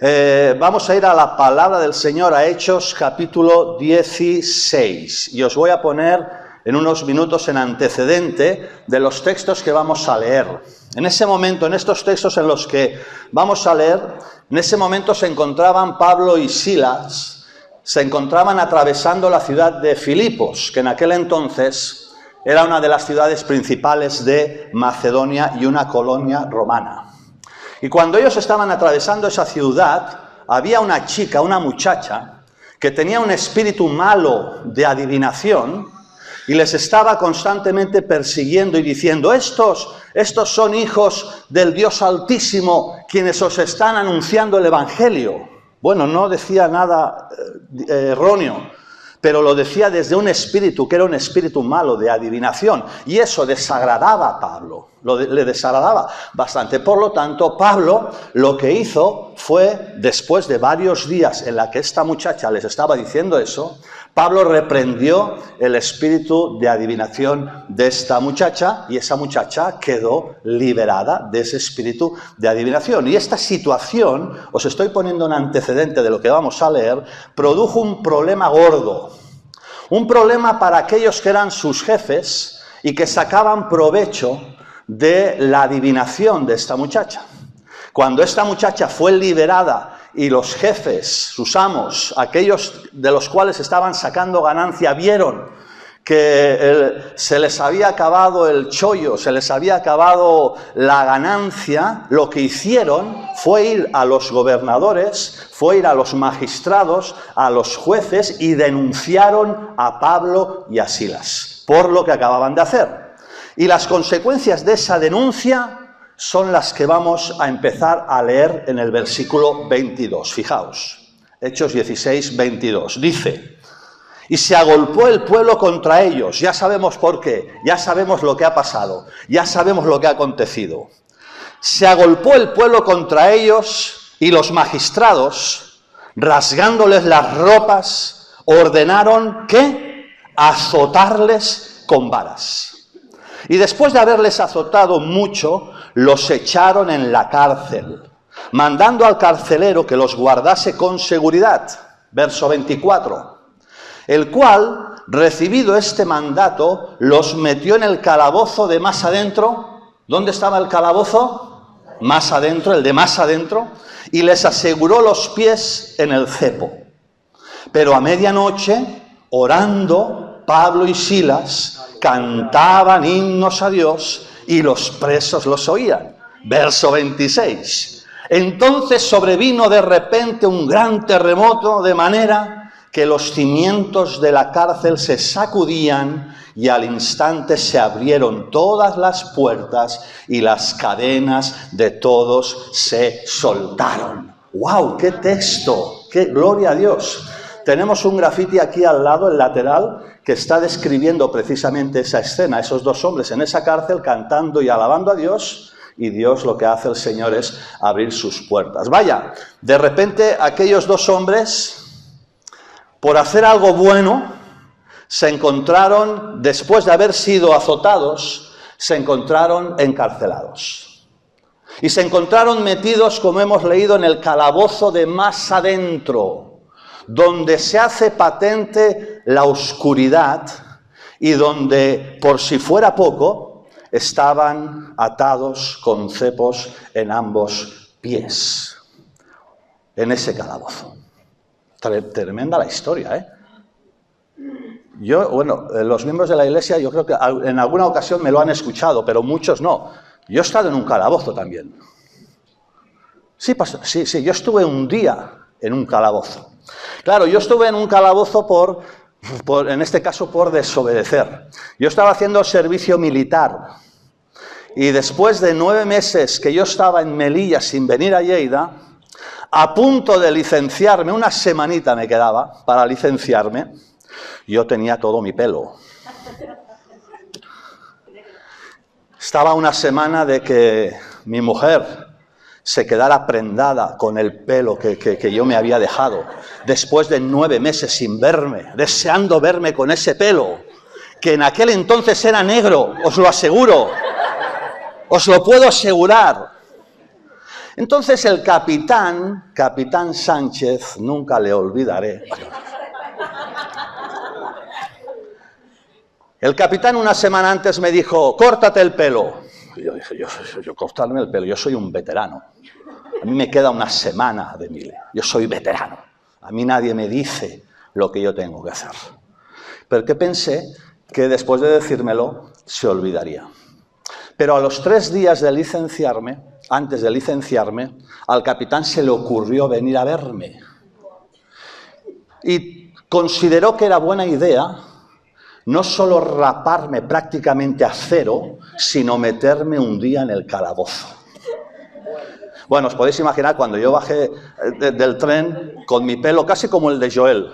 Vamos a ir a la palabra del Señor, a Hechos capítulo 16. Y os voy a poner en unos minutos en antecedente de los textos que vamos a leer. En ese momento, en estos textos en los que vamos a leer, en ese momento se encontraban Pablo y Silas, se encontraban atravesando la ciudad de Filipos, que en aquel entonces era una de las ciudades principales de Macedonia y una colonia romana. Y cuando ellos estaban atravesando esa ciudad, había una chica, una muchacha, que tenía un espíritu malo de adivinación y les estaba constantemente persiguiendo y diciendo: estos son hijos del Dios Altísimo, quienes os están anunciando el Evangelio. Bueno, no decía nada erróneo, pero lo decía desde un espíritu que era un espíritu malo de adivinación, y eso desagradaba a Pablo, le desagradaba bastante. Por lo tanto, Pablo lo que hizo fue, después de varios días en la que esta muchacha les estaba diciendo eso, Pablo reprendió el espíritu de adivinación de esta muchacha, y esa muchacha quedó liberada de ese espíritu de adivinación. Y esta situación, os estoy poniendo un antecedente de lo que vamos a leer, produjo un problema gordo. Un problema para aquellos que eran sus jefes y que sacaban provecho de la adivinación de esta muchacha. Cuando esta muchacha fue liberada y los jefes, sus amos, aquellos de los cuales estaban sacando ganancia, vieron que se les había acabado el chollo, se les había acabado la ganancia, lo que hicieron fue ir a los gobernadores, fue ir a los magistrados, a los jueces, y denunciaron a Pablo y a Silas por lo que acababan de hacer. Y las consecuencias de esa denuncia son las que vamos a empezar a leer en el versículo 22. Fijaos, Hechos 16, 22. Dice: y se agolpó el pueblo contra ellos. Ya sabemos por qué, ya sabemos lo que ha pasado, ya sabemos lo que ha acontecido. Se agolpó el pueblo contra ellos, y los magistrados, rasgándoles las ropas, ordenaron ¿qué? Azotarles con varas. Y después de haberles azotado mucho, los echaron en la cárcel, mandando al carcelero que los guardase con seguridad. Verso 24. El cual, recibido este mandato, los metió en el calabozo de más adentro. ¿Dónde estaba el calabozo? Más adentro, el de más adentro. Y les aseguró los pies en el cepo. Pero a medianoche, orando, Pablo y Silas cantaban himnos a Dios, y los presos los oían. Verso 26. Entonces sobrevino de repente un gran terremoto, de manera que los cimientos de la cárcel se sacudían, y al instante se abrieron todas las puertas y las cadenas de todos se soltaron. ¡Wow! ¡Qué texto! ¡Qué gloria a Dios! Tenemos un grafiti aquí al lado, el lateral, que está describiendo precisamente esa escena, esos dos hombres en esa cárcel cantando y alabando a Dios, y Dios lo que hace el Señor es abrir sus puertas. Vaya, de repente aquellos dos hombres, por hacer algo bueno, se encontraron, después de haber sido azotados, se encontraron encarcelados. Y se encontraron metidos, como hemos leído, en el calabozo de más adentro, donde se hace patente la oscuridad y donde, por si fuera poco, estaban atados con cepos en ambos pies, en ese calabozo. Tremenda la historia, ¿eh? Los miembros de la iglesia, yo creo que en alguna ocasión me lo han escuchado, pero muchos no. Yo he estado en un calabozo también. Sí, pastor, sí, yo estuve un día en un calabozo. Claro, yo estuve en un calabozo en este caso por desobedecer. Yo estaba haciendo servicio militar, y después de 9 meses que yo estaba en Melilla sin venir a Lleida, a punto de licenciarme, una semanita me quedaba para licenciarme, yo tenía todo mi pelo. Estaba una semana de que mi mujer se quedara prendada con el pelo que yo me había dejado, después de 9 meses sin verme, deseando verme con ese pelo, que en aquel entonces era negro, os lo aseguro, os lo puedo asegurar. Entonces el capitán Sánchez, nunca le olvidaré. El capitán una semana antes me dijo, córtate el pelo. Y yo dije, yo cortarme el pelo, yo soy un veterano. A mí me queda una semana de mile. Yo soy veterano. A mí nadie me dice lo que yo tengo que hacer. Pero que pensé que después de decírmelo, se olvidaría. Pero a los 3 días de licenciarme, antes de licenciarme, al capitán se le ocurrió venir a verme. Y consideró que era buena idea no solo raparme prácticamente a cero, sino meterme un día en el calabozo. Bueno, os podéis imaginar cuando yo bajé del tren con mi pelo casi como el de Joel.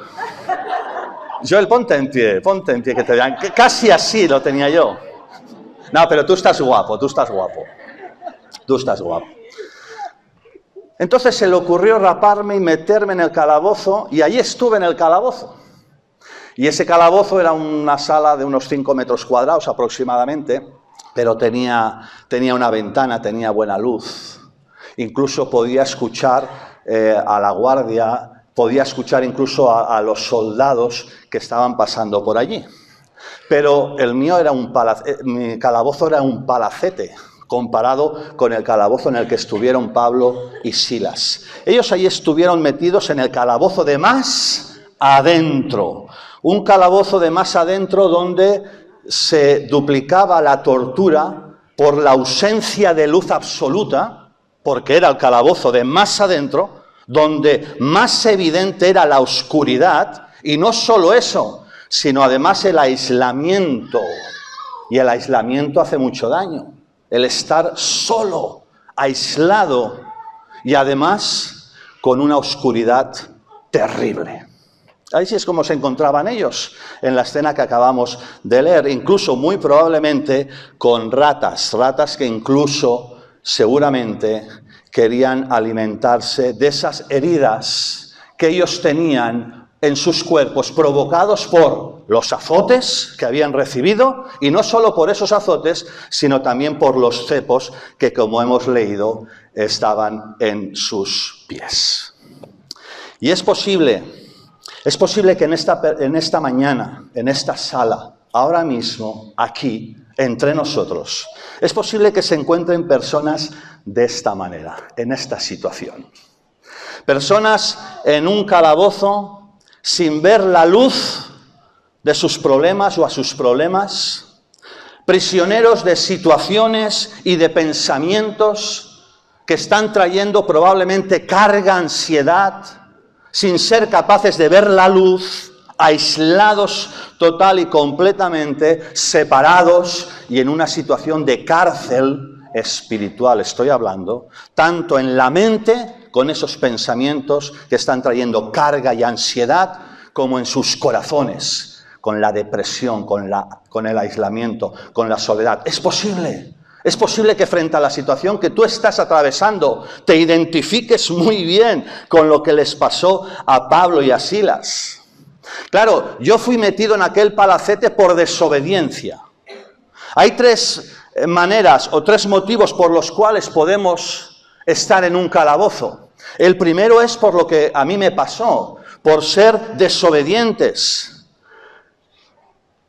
Joel, ponte en pie, que te vean. Casi así lo tenía yo. No, pero tú estás guapo. Entonces se le ocurrió raparme y meterme en el calabozo, y allí estuve en el calabozo. Y ese calabozo era una sala de unos 5 metros cuadrados aproximadamente, pero tenía una ventana, tenía buena luz. Incluso podía escuchar a la guardia, podía escuchar incluso a los soldados que estaban pasando por allí. Pero el mío era mi calabozo era un palacete, comparado con el calabozo en el que estuvieron Pablo y Silas. Ellos allí estuvieron metidos en el calabozo de más adentro. Un calabozo de más adentro donde se duplicaba la tortura por la ausencia de luz absoluta, porque era el calabozo de más adentro, donde más evidente era la oscuridad, y no solo eso, sino además el aislamiento. Y el aislamiento hace mucho daño. El estar solo, aislado, y además con una oscuridad terrible. Así es como se encontraban ellos en la escena que acabamos de leer, incluso muy probablemente con ratas que incluso seguramente querían alimentarse de esas heridas que ellos tenían en sus cuerpos provocados por los azotes que habían recibido, y no solo por esos azotes, sino también por los cepos que, como hemos leído, estaban en sus pies. Y es posible que en esta mañana, en esta sala, ahora mismo, aquí, entre nosotros, es posible que se encuentren personas de esta manera, en esta situación. Personas en un calabozo, sin ver la luz de sus problemas o a sus problemas, prisioneros de situaciones y de pensamientos que están trayendo probablemente carga, ansiedad, sin ser capaces de ver la luz, aislados total y completamente, separados y en una situación de cárcel espiritual, estoy hablando, tanto en la mente, con esos pensamientos que están trayendo carga y ansiedad, como en sus corazones, con la depresión, con el aislamiento, con la soledad. Es posible que frente a la situación que tú estás atravesando, te identifiques muy bien con lo que les pasó a Pablo y a Silas. Claro, yo fui metido en aquel palacete por desobediencia. Hay 3 maneras o 3 motivos por los cuales podemos estar en un calabozo. El primero es por lo que a mí me pasó, por ser desobedientes.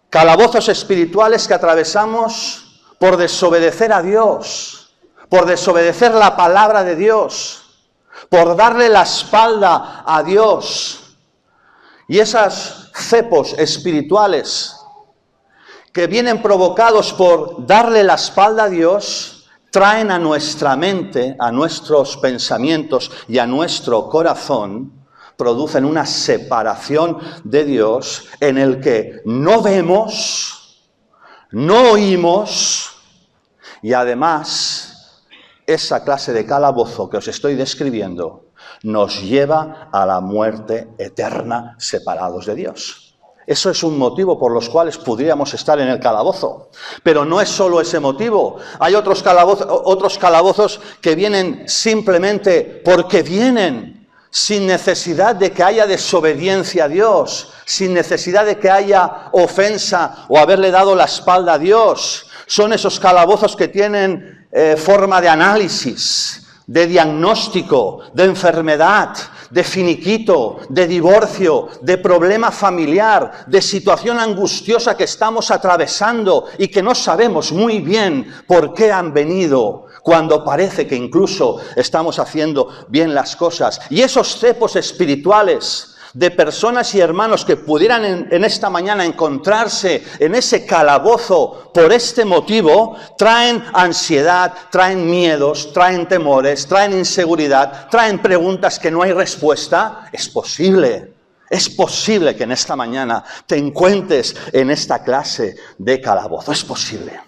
Calabozos espirituales que atravesamos por desobedecer a Dios, por desobedecer la palabra de Dios, por darle la espalda a Dios. Y esos cepos espirituales que vienen provocados por darle la espalda a Dios, traen a nuestra mente, a nuestros pensamientos y a nuestro corazón, producen una separación de Dios en el que no vemos, no oímos, y además esa clase de calabozo que os estoy describiendo nos lleva a la muerte eterna separados de Dios. Eso es un motivo por los cuales podríamos estar en el calabozo. Pero no es solo ese motivo. Hay otros calabozos que vienen simplemente porque vienen, sin necesidad de que haya desobediencia a Dios, sin necesidad de que haya ofensa o haberle dado la espalda a Dios. Son esos calabozos que tienen forma de análisis, de diagnóstico, de enfermedad, de finiquito, de divorcio, de problema familiar, de situación angustiosa que estamos atravesando y que no sabemos muy bien por qué han venido, cuando parece que incluso estamos haciendo bien las cosas. Y esos cepos espirituales de personas y hermanos que pudieran en esta mañana encontrarse en ese calabozo por este motivo, traen ansiedad, traen miedos, traen temores, traen inseguridad, traen preguntas que no hay respuesta. Es posible que en esta mañana te encuentres en esta clase de calabozo, es posible.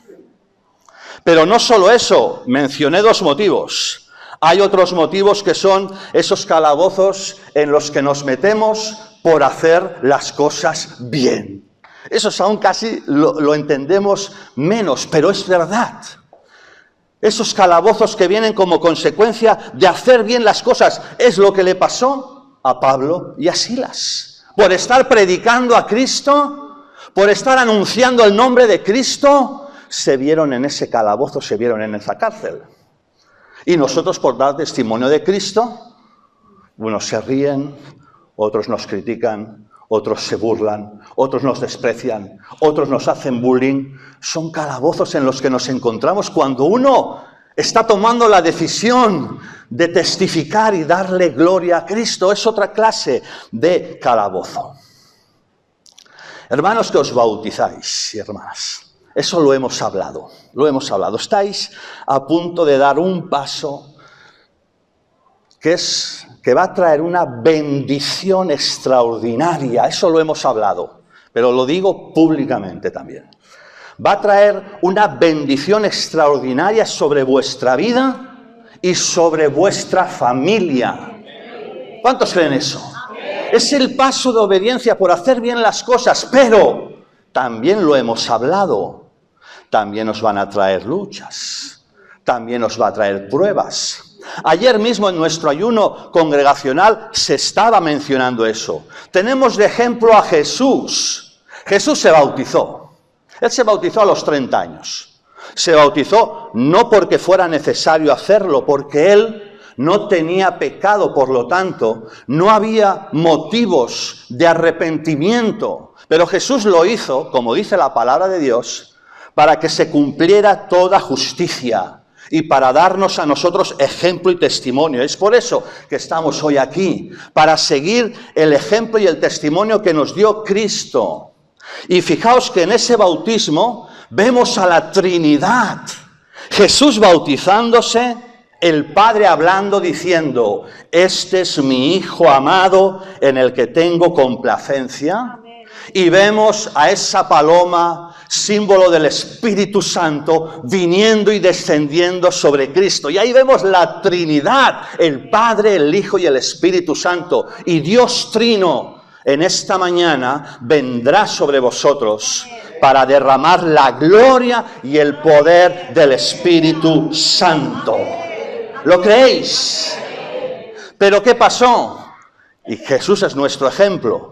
Pero no solo eso, mencioné 2 motivos. Hay otros motivos que son esos calabozos en los que nos metemos por hacer las cosas bien. Esos aún casi lo entendemos menos, pero es verdad. Esos calabozos que vienen como consecuencia de hacer bien las cosas es lo que le pasó a Pablo y a Silas. Por estar predicando a Cristo, por estar anunciando el nombre de Cristo, se vieron en ese calabozo, se vieron en esa cárcel. Y nosotros, por dar testimonio de Cristo, unos se ríen, otros nos critican, otros se burlan, otros nos desprecian, otros nos hacen bullying. Son calabozos en los que nos encontramos cuando uno está tomando la decisión de testificar y darle gloria a Cristo. Es otra clase de calabozo. Hermanos que os bautizáis y hermanas, eso lo hemos hablado. Estáis a punto de dar un paso que va a traer una bendición extraordinaria. Eso lo hemos hablado, pero lo digo públicamente también. Va a traer una bendición extraordinaria sobre vuestra vida y sobre vuestra familia. ¿Cuántos creen eso? Es el paso de obediencia por hacer bien las cosas, pero también lo hemos hablado. También nos van a traer luchas, también nos va a traer pruebas. Ayer mismo en nuestro ayuno congregacional se estaba mencionando eso. Tenemos de ejemplo a Jesús. Jesús se bautizó. Él se bautizó a los 30 años. Se bautizó no porque fuera necesario hacerlo, porque él no tenía pecado, por lo tanto, no había motivos de arrepentimiento. Pero Jesús lo hizo, como dice la palabra de Dios, para que se cumpliera toda justicia y para darnos a nosotros ejemplo y testimonio. Es por eso que estamos hoy aquí, para seguir el ejemplo y el testimonio que nos dio Cristo. Y fijaos que en ese bautismo vemos a la Trinidad. Jesús bautizándose, el Padre hablando, diciendo: este es mi Hijo amado en el que tengo complacencia. Y vemos a esa paloma, símbolo del Espíritu Santo, viniendo y descendiendo sobre Cristo. Y ahí vemos la Trinidad, el Padre, el Hijo y el Espíritu Santo. Y Dios Trino en esta mañana vendrá sobre vosotros para derramar la gloria y el poder del Espíritu Santo. ¿Lo creéis? ¿Pero qué pasó? Y Jesús es nuestro ejemplo.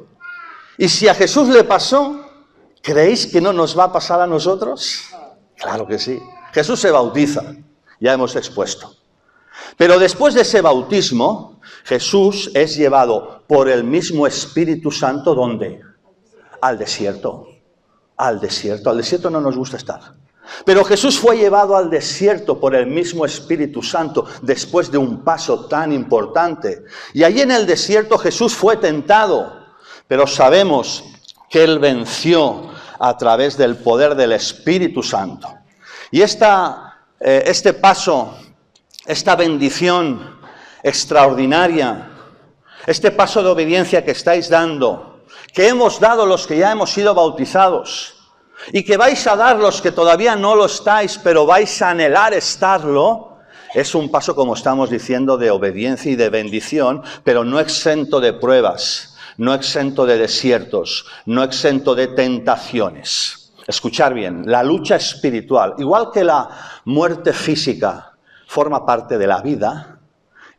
Y si a Jesús le pasó, ¿creéis que no nos va a pasar a nosotros? Claro que sí. Jesús se bautiza, ya hemos expuesto. Pero después de ese bautismo, Jesús es llevado por el mismo Espíritu Santo, ¿dónde? Al desierto. Al desierto no nos gusta estar. Pero Jesús fue llevado al desierto por el mismo Espíritu Santo después de un paso tan importante. Y allí en el desierto Jesús fue tentado. Pero sabemos que Él venció a través del poder del Espíritu Santo. Y este paso, esta bendición extraordinaria, este paso de obediencia que estáis dando, que hemos dado los que ya hemos sido bautizados, y que vais a dar los que todavía no lo estáis, pero vais a anhelar estarlo, es un paso, como estamos diciendo, de obediencia y de bendición, pero no exento de pruebas. No exento de desiertos, no exento de tentaciones. Escuchar bien, la lucha espiritual, igual que la muerte física, forma parte de la vida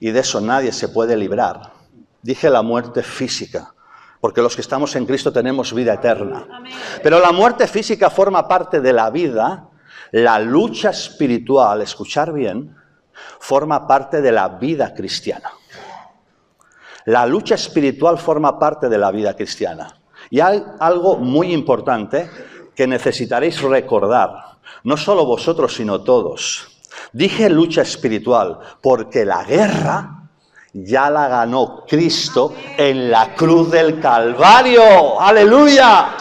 y de eso nadie se puede librar. Dije la muerte física, porque los que estamos en Cristo tenemos vida eterna. Pero la muerte física forma parte de la vida, la lucha espiritual, escuchar bien, forma parte de la vida cristiana. La lucha espiritual forma parte de la vida cristiana. Y hay algo muy importante que necesitaréis recordar, no solo vosotros, sino todos. Dije lucha espiritual porque la guerra ya la ganó Cristo en la cruz del Calvario. ¡Aleluya!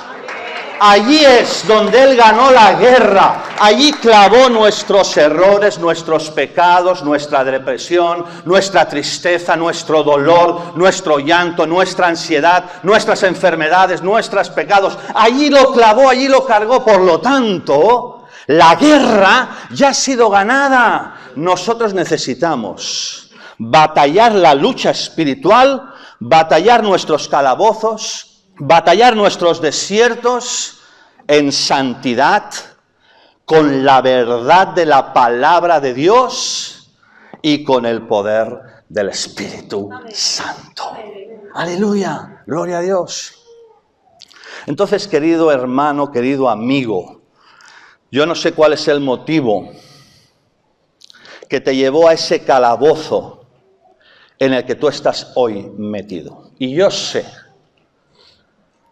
Allí es donde Él ganó la guerra. Allí clavó nuestros errores, nuestros pecados, nuestra depresión, nuestra tristeza, nuestro dolor, nuestro llanto, nuestra ansiedad, nuestras enfermedades, nuestros pecados. Allí lo clavó, allí lo cargó. Por lo tanto, la guerra ya ha sido ganada. Nosotros necesitamos batallar la lucha espiritual, batallar nuestros calabozos, batallar nuestros desiertos en santidad, con la verdad de la palabra de Dios y con el poder del Espíritu Santo. ¡Aleluya! ¡Gloria a Dios! Entonces, querido hermano, querido amigo, yo no sé cuál es el motivo que te llevó a ese calabozo en el que tú estás hoy metido. Y yo sé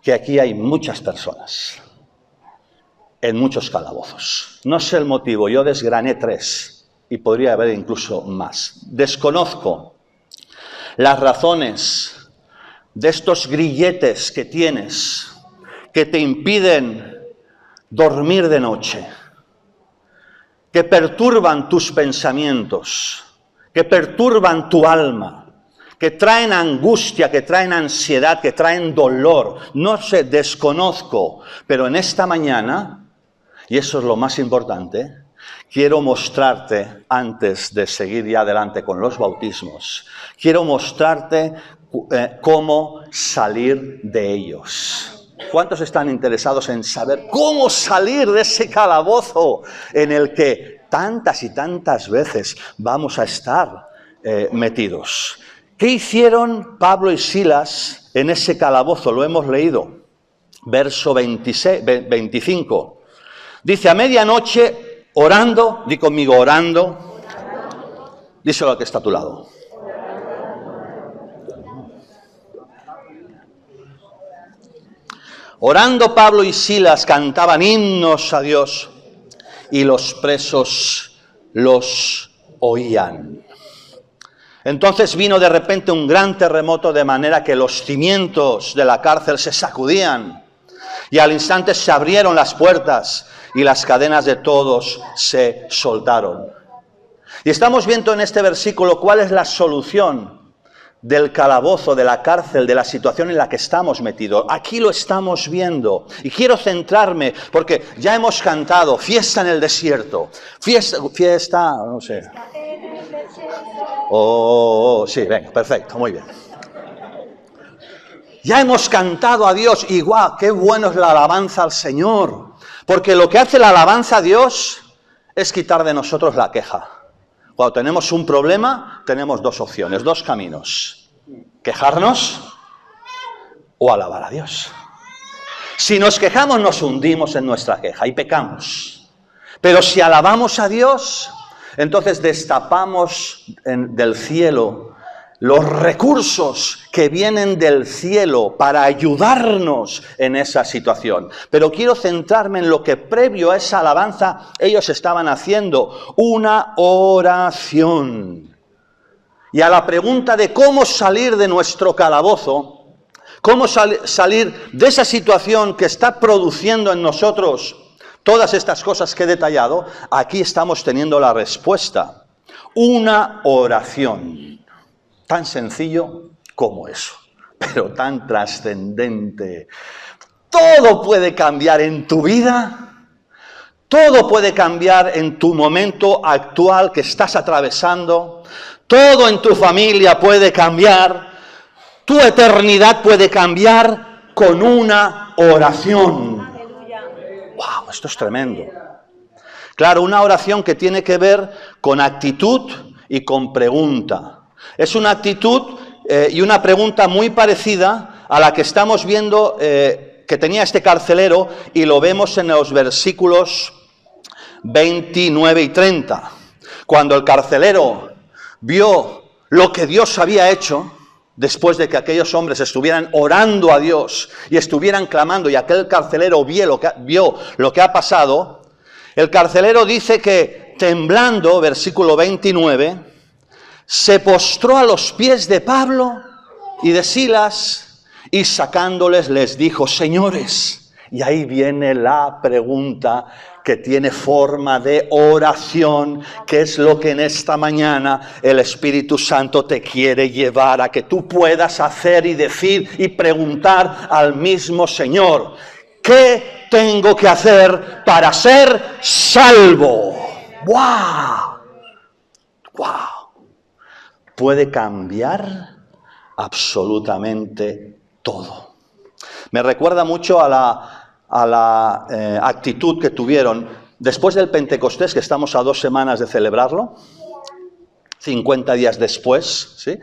que aquí hay muchas personas en muchos calabozos. No sé el motivo, yo desgrané 3 y podría haber incluso más. Desconozco las razones de estos grilletes que tienes que te impiden dormir de noche, que perturban tus pensamientos, que perturban tu alma, que traen angustia, que traen ansiedad, que traen dolor. No sé, desconozco, pero en esta mañana, y eso es lo más importante, quiero mostrarte, antes de seguir ya adelante con los bautismos, quiero mostrarte cómo salir de ellos. ¿Cuántos están interesados en saber cómo salir de ese calabozo en el que tantas y tantas veces vamos a estar metidos? ¿Qué hicieron Pablo y Silas en ese calabozo? Lo hemos leído. Verso 25. Dice, a medianoche, orando, di conmigo, orando. Díselo al que está a tu lado. Orando Pablo y Silas cantaban himnos a Dios y los presos los oían. Entonces vino de repente un gran terremoto de manera que los cimientos de la cárcel se sacudían y al instante se abrieron las puertas y las cadenas de todos se soltaron. Y estamos viendo en este versículo cuál es la solución del calabozo, de la cárcel, de la situación en la que estamos metidos. Aquí lo estamos viendo. Y quiero centrarme, porque ya hemos cantado, fiesta en el desierto. Fiesta, no sé. Sí, venga, perfecto, muy bien. Ya hemos cantado a Dios y guau, qué bueno es la alabanza al Señor. Porque lo que hace la alabanza a Dios es quitar de nosotros la queja. Cuando tenemos un problema, tenemos 2 opciones, 2 caminos. Quejarnos o alabar a Dios. Si nos quejamos, nos hundimos en nuestra queja y pecamos. Pero si alabamos a Dios, entonces destapamos del cielo los recursos que vienen del cielo para ayudarnos en esa situación. Pero quiero centrarme en lo que previo a esa alabanza ellos estaban haciendo, una oración. Y a la pregunta de cómo salir de nuestro calabozo, cómo salir de esa situación que está produciendo en nosotros todas estas cosas que he detallado, aquí estamos teniendo la respuesta. Una oración. Tan sencillo como eso, pero tan trascendente. Todo puede cambiar en tu vida, todo puede cambiar en tu momento actual que estás atravesando, todo en tu familia puede cambiar, tu eternidad puede cambiar con una oración. ¡Wow! Esto es tremendo. Claro, una oración que tiene que ver con actitud y con pregunta. Es una actitud y una pregunta muy parecida a la que estamos viendo que tenía este carcelero y lo vemos en los versículos 29 y 30. Cuando el carcelero vio lo que Dios había hecho, después de que aquellos hombres estuvieran orando a Dios y estuvieran clamando, y aquel carcelero vio lo que ha pasado, el carcelero dice que temblando, versículo 29, se postró a los pies de Pablo y de Silas y sacándoles les dijo: señores, y ahí viene la pregunta que tiene forma de oración, que es lo que en esta mañana el Espíritu Santo te quiere llevar a que tú puedas hacer y decir y preguntar al mismo Señor: ¿qué tengo que hacer para ser salvo? ¡Wow! ¡Wow! Puede cambiar absolutamente todo. Me recuerda mucho a la actitud que tuvieron después del Pentecostés, que estamos a 2 semanas de celebrarlo, 50 días después, ¿sí?,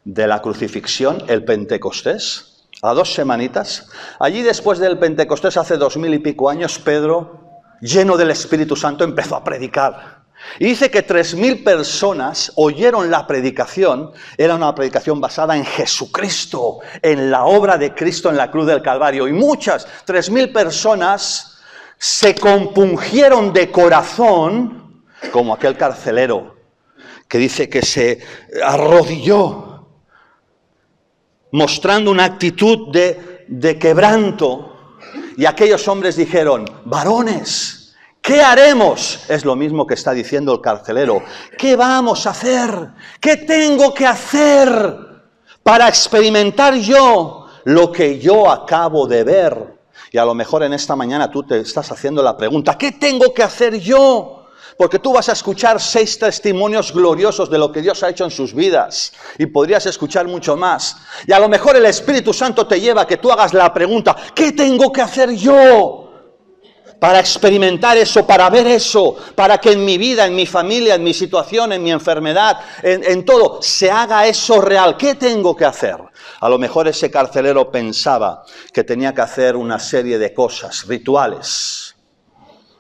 de la crucifixión, el Pentecostés, a 2 semanitas. Allí después del Pentecostés, hace 2000 y pico años, Pedro, lleno del Espíritu Santo, empezó a predicar. Y dice que 3000 personas oyeron la predicación. Era una predicación basada en Jesucristo, en la obra de Cristo en la cruz del Calvario. Y muchas, 3000 personas, se compungieron de corazón, como aquel carcelero que dice que se arrodilló, mostrando una actitud de quebranto. Y aquellos hombres dijeron: varones, ¿qué haremos? Es lo mismo que está diciendo el carcelero. ¿Qué vamos a hacer? ¿Qué tengo que hacer para experimentar yo lo que yo acabo de ver? Y a lo mejor en esta mañana tú te estás haciendo la pregunta: ¿qué tengo que hacer yo? Porque tú vas a escuchar 6 testimonios gloriosos de lo que Dios ha hecho en sus vidas. Y podrías escuchar mucho más. Y a lo mejor el Espíritu Santo te lleva a que tú hagas la pregunta: ¿qué tengo que hacer yo para experimentar eso, para ver eso, para que en mi vida, en mi familia, en mi situación, en mi enfermedad, en todo, se haga eso real? ¿Qué tengo que hacer? A lo mejor ese carcelero pensaba que tenía que hacer una serie de cosas, rituales,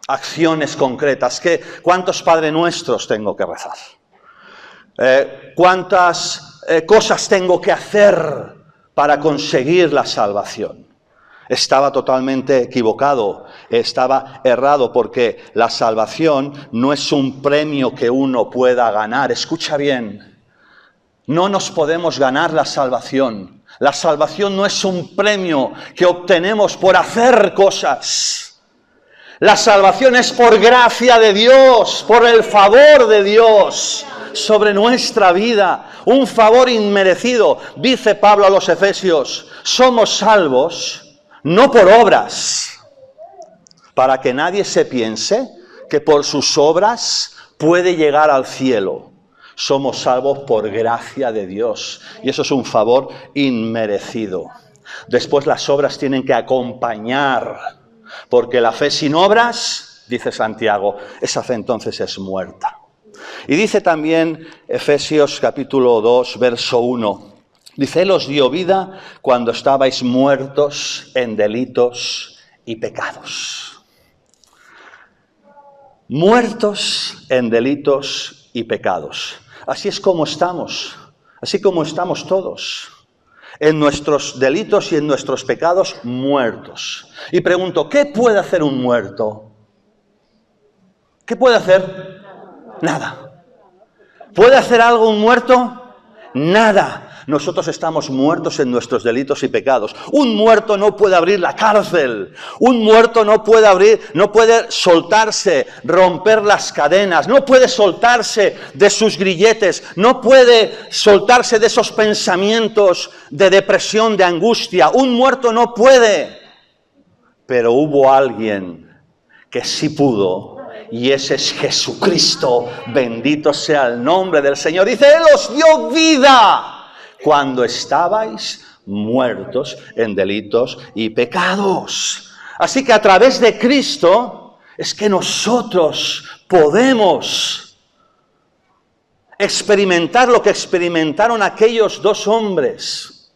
acciones concretas. ¿Cuántos Padre Nuestros tengo que rezar? ¿Cuántas cosas tengo que hacer para conseguir la salvación? Estaba totalmente equivocado, estaba errado, porque la salvación no es un premio que uno pueda ganar. Escucha bien, no nos podemos ganar la salvación. La salvación no es un premio que obtenemos por hacer cosas. La salvación es por gracia de Dios, por el favor de Dios sobre nuestra vida, un favor inmerecido. Dice Pablo a los Efesios: somos salvos no por obras, para que nadie se piense que por sus obras puede llegar al cielo. Somos salvos por gracia de Dios, y eso es un favor inmerecido. Después las obras tienen que acompañar, porque la fe sin obras, dice Santiago, esa fe entonces es muerta. Y dice también Efesios capítulo 2, verso 1, dice: Él os dio vida cuando estabais muertos en delitos y pecados. Muertos en delitos y pecados. Así es como estamos, así como estamos todos. En nuestros delitos y en nuestros pecados, muertos. Y pregunto, ¿qué puede hacer un muerto? ¿Qué puede hacer? Nada. ¿Puede hacer algo un muerto? Nada. Nosotros estamos muertos en nuestros delitos y pecados. Un muerto no puede abrir la cárcel. Un muerto no puede soltarse, romper las cadenas. No puede soltarse de sus grilletes. No puede soltarse de esos pensamientos de depresión, de angustia. Un muerto no puede. Pero hubo alguien que sí pudo. Y ese es Jesucristo. Bendito sea el nombre del Señor. Dice: Él os dio vida cuando estabais muertos en delitos y pecados. Así que a través de Cristo es que nosotros podemos experimentar lo que experimentaron aquellos 2 hombres.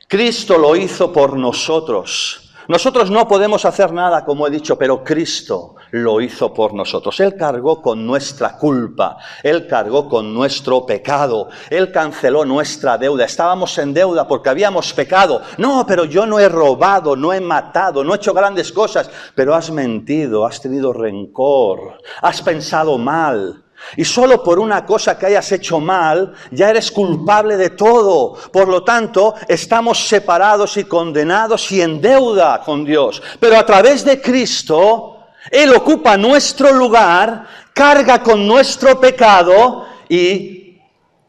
Cristo lo hizo por nosotros. Nosotros no podemos hacer nada, como he dicho, pero Cristo lo hizo por nosotros. Él cargó con nuestra culpa, Él cargó con nuestro pecado, Él canceló nuestra deuda. Estábamos en deuda porque habíamos pecado. No, pero yo no he robado, no he matado, no he hecho grandes cosas. Pero has mentido, has tenido rencor, has pensado mal. Y solo por una cosa que hayas hecho mal, ya eres culpable de todo. Por lo tanto, estamos separados y condenados y en deuda con Dios. Pero a través de Cristo, Él ocupa nuestro lugar, carga con nuestro pecado y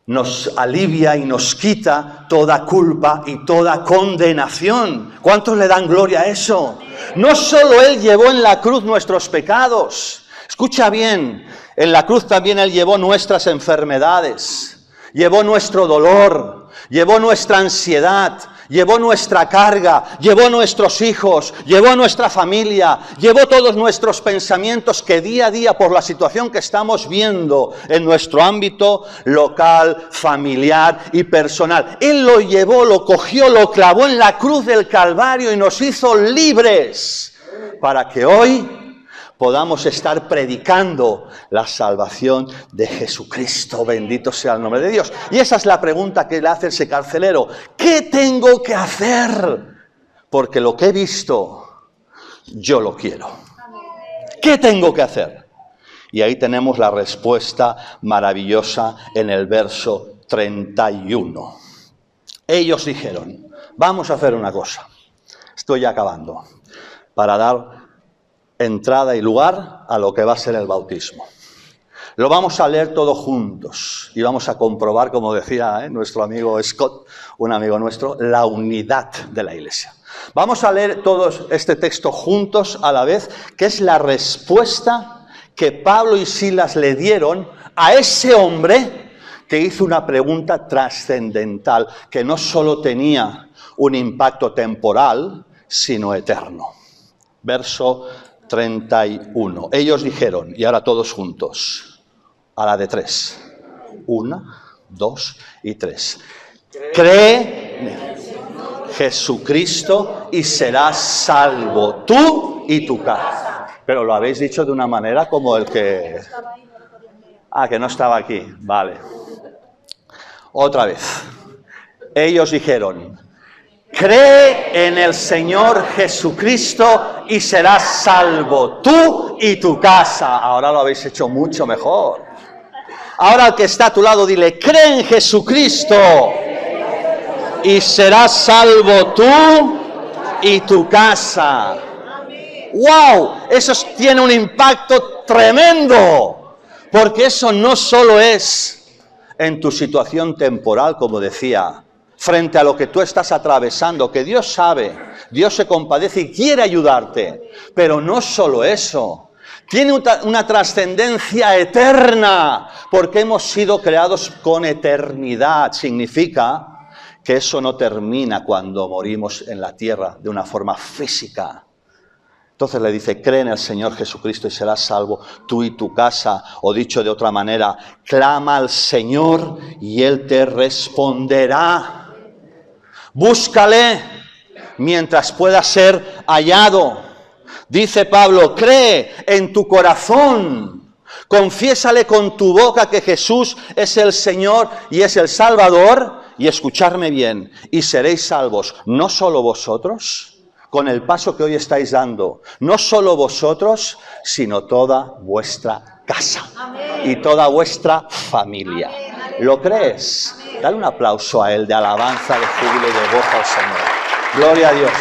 nos alivia y nos quita toda culpa y toda condenación. ¿Cuántos le dan gloria a eso? No solo Él llevó en la cruz nuestros pecados. Escucha bien, en la cruz también Él llevó nuestras enfermedades, llevó nuestro dolor, llevó nuestra ansiedad, llevó nuestra carga, llevó nuestros hijos, llevó nuestra familia, llevó todos nuestros pensamientos que día a día por la situación que estamos viendo en nuestro ámbito local, familiar y personal. Él lo llevó, lo cogió, lo clavó en la cruz del Calvario y nos hizo libres para que hoy podamos estar predicando la salvación de Jesucristo. Bendito sea el nombre de Dios. Y esa es la pregunta que le hace ese carcelero. ¿Qué tengo que hacer? Porque lo que he visto, yo lo quiero. ¿Qué tengo que hacer? Y ahí tenemos la respuesta maravillosa en el verso 31. Ellos dijeron, vamos a hacer una cosa. Estoy acabando. Para dar entrada y lugar a lo que va a ser el bautismo. Lo vamos a leer todos juntos y vamos a comprobar, como decía nuestro amigo Scott, un amigo nuestro, la unidad de la iglesia. Vamos a leer todos este texto juntos a la vez, que es la respuesta que Pablo y Silas le dieron a ese hombre que hizo una pregunta trascendental, que no solo tenía un impacto temporal, sino eterno. Verso 31. Ellos dijeron, y ahora todos juntos, a la de 3. 1, 2 y 3. Cree en Jesucristo y serás salvo, tú y tu casa. Pero lo habéis dicho de una manera como el que... que no estaba aquí. Vale. Otra vez. Ellos dijeron, cree en el Señor Jesucristo y serás salvo, tú y tu casa. Ahora lo habéis hecho mucho mejor. Ahora al que está a tu lado dile, cree en Jesucristo y serás salvo tú y tu casa. ¡Wow! Eso tiene un impacto tremendo, porque eso no solo es en tu situación temporal, como decía, frente a lo que tú estás atravesando, que Dios sabe, Dios se compadece y quiere ayudarte. Pero no solo eso, tiene una trascendencia eterna, porque hemos sido creados con eternidad. Significa que eso no termina cuando morimos en la tierra de una forma física. Entonces le dice, cree en el Señor Jesucristo y serás salvo tú y tu casa. O dicho de otra manera, clama al Señor y Él te responderá. Búscale mientras pueda ser hallado. Dice Pablo, cree en tu corazón, confiésale con tu boca que Jesús es el Señor y es el Salvador, y escuchadme bien, y seréis salvos, no solo vosotros, con el paso que hoy estáis dando, no solo vosotros, sino toda vuestra casa. Amén. Y toda vuestra familia. Amén. ¿Lo crees? Amén. Dale un aplauso a Él de alabanza, de júbilo y de gozo al Señor. Gloria a Dios.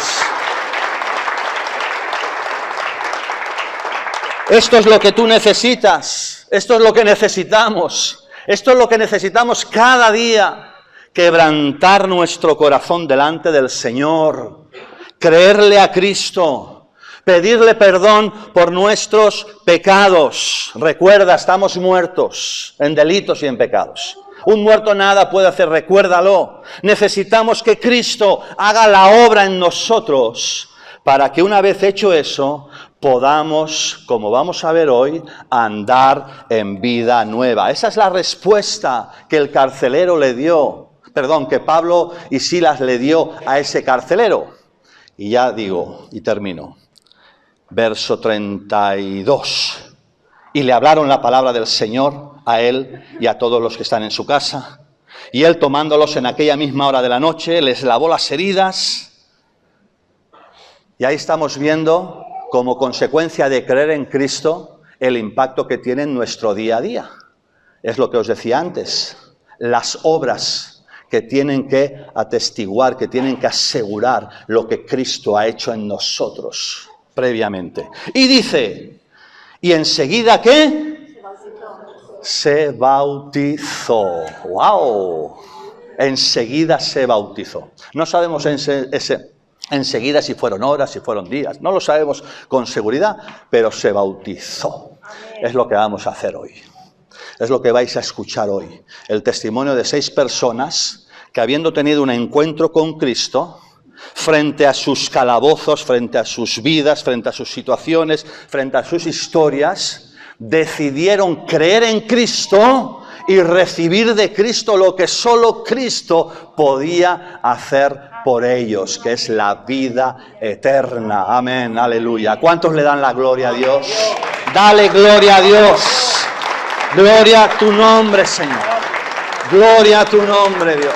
Esto es lo que tú necesitas, esto es lo que necesitamos, esto es lo que necesitamos cada día, quebrantar nuestro corazón delante del Señor, creerle a Cristo, pedirle perdón por nuestros pecados. Recuerda, estamos muertos en delitos y en pecados. Un muerto nada puede hacer, recuérdalo. Necesitamos que Cristo haga la obra en nosotros para que una vez hecho eso, podamos, como vamos a ver hoy, andar en vida nueva. Esa es la respuesta que el carcelero le dio, que Pablo y Silas le dio a ese carcelero. Y ya digo, y termino. Verso 32. Y le hablaron la palabra del Señor a él y a todos los que están en su casa. Y él, tomándolos en aquella misma hora de la noche, les lavó las heridas. Y ahí estamos viendo, como consecuencia de creer en Cristo, el impacto que tiene en nuestro día a día. Es lo que os decía antes. Las obras que tienen que atestiguar, que tienen que asegurar lo que Cristo ha hecho en nosotros previamente. Y dice, ¿y enseguida qué? Se bautizó. ¡Wow! Enseguida se bautizó. No sabemos enseguida si fueron horas, si fueron días. No lo sabemos con seguridad, pero se bautizó. Es lo que vamos a hacer hoy. Es lo que vais a escuchar hoy. El testimonio de 6 personas que, habiendo tenido un encuentro con Cristo, frente a sus calabozos, frente a sus vidas, frente a sus situaciones, frente a sus historias, decidieron creer en Cristo y recibir de Cristo lo que solo Cristo podía hacer por ellos, que es la vida eterna. Amén, aleluya. ¿Cuántos le dan la gloria a Dios? Dale gloria a Dios. Gloria a tu nombre, Señor. Gloria a tu nombre, Dios.